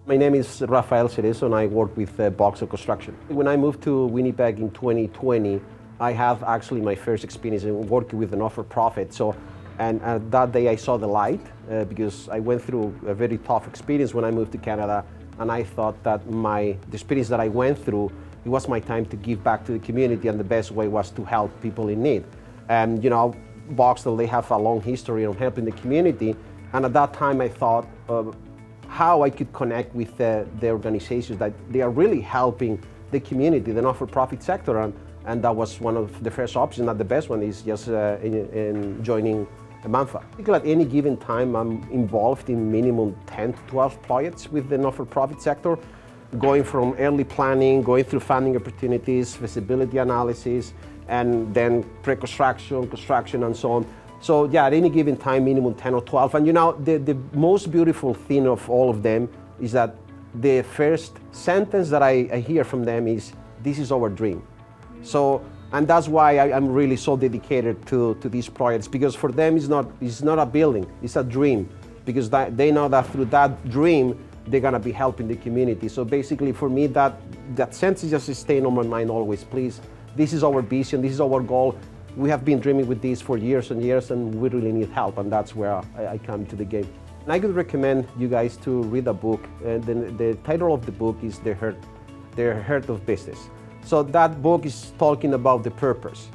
My name is Raphael Cerezo and I work with Boxer Construction. When I moved to Winnipeg in 2020, I have actually my first experience in working with a not-for-profit. And that day I saw the light because I went through a very tough experience when I moved to Canada, and I thought that the experience that I went through, it was my time to give back to the community, and the best way was to help people in need. And Boxer, they have a long history of helping the community, and at that time I thought how I could connect with the organizations that they are really helping the community, the not-for-profit sector, and that was one of the first options. Not the best one is just in joining MANFA. At any given time, I'm involved in minimum 10 to 12 projects with the not-for-profit sector, going from early planning, going through funding opportunities, feasibility analysis, and then pre-construction, construction, and so on. So yeah, at any given time, minimum 10 or 12. And the most beautiful thing of all of them is that the first sentence that I hear from them is, "This is our dream." So, and that's why I'm really so dedicated to these projects, because for them it's not a building, it's a dream, because they know that through that dream, they're gonna be helping the community. So basically for me, that sentence just staying on my mind always. Please, this is our vision, this is our goal. We have been dreaming with this for years and years, and we really need help, and that's where I come to the game. And I could recommend you guys to read a book. The title of the book is The Heart of Business. So that book is talking about the purpose.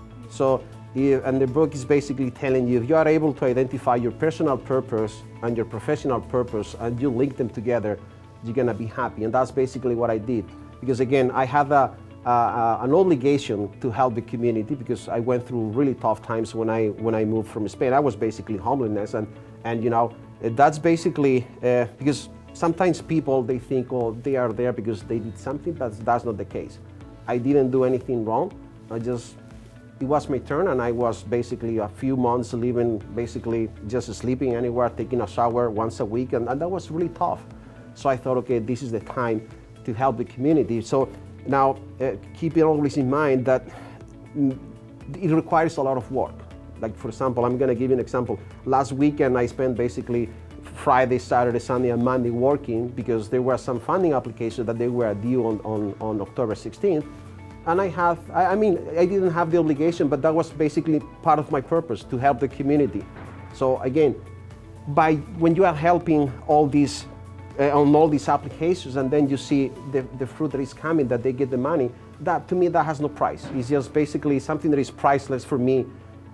And the book is basically telling you, if you are able to identify your personal purpose and your professional purpose, and you link them together, you're gonna be happy. And that's basically what I did. Because again, I had an obligation to help the community, because I went through really tough times when I moved from Spain. I was basically homelessness, and that's basically because sometimes people, they think, oh, they are there because they did something, but that's not the case. I didn't do anything wrong. It was my turn, and I was basically a few months living, basically just sleeping anywhere, taking a shower once a week, and that was really tough. So I thought, okay, this is the time to help the community. So now, keep it always in mind that it requires a lot of work. Like, for example, I'm gonna give you an example. Last weekend, I spent basically Friday, Saturday, Sunday, and Monday working, because there were some funding applications that they were due on October 16th. And I didn't have the obligation, but that was basically part of my purpose, to help the community. So again, when you are helping all these on all these applications, and then you see the fruit that is coming, that they get the money, that to me, that has no price. It's just basically something that is priceless for me.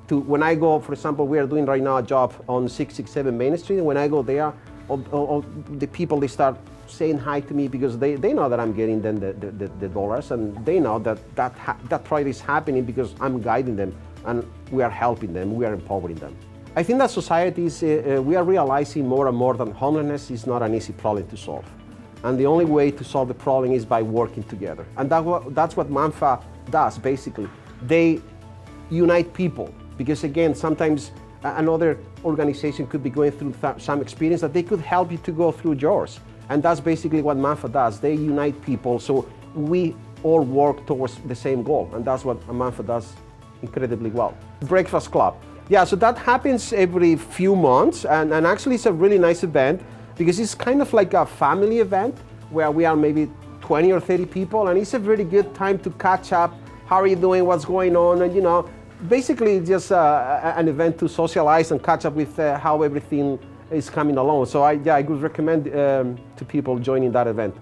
When I go, for example, we are doing right now a job on 667 Main Street, and when I go there, all the people, they start saying hi to me, because they know that I'm getting them the dollars, and they know that project is happening because I'm guiding them, and we are helping them, we are empowering them. I think that societies, we are realizing more and more that homelessness is not an easy problem to solve. And the only way to solve the problem is by working together. And that's what MANFA does, basically. They unite people, because again, sometimes another organization could be going through some experience that they could help you to go through yours. And that's basically what MANFA does. They unite people, so we all work towards the same goal. And that's what MANFA does incredibly well. Breakfast Club. Yeah, so that happens every few months, and actually it's a really nice event, because it's kind of like a family event where we are maybe 20 or 30 people, and it's a really good time to catch up. How are you doing? What's going on? And basically just an event to socialize and catch up with how everything is coming along. So I would recommend to people joining that event.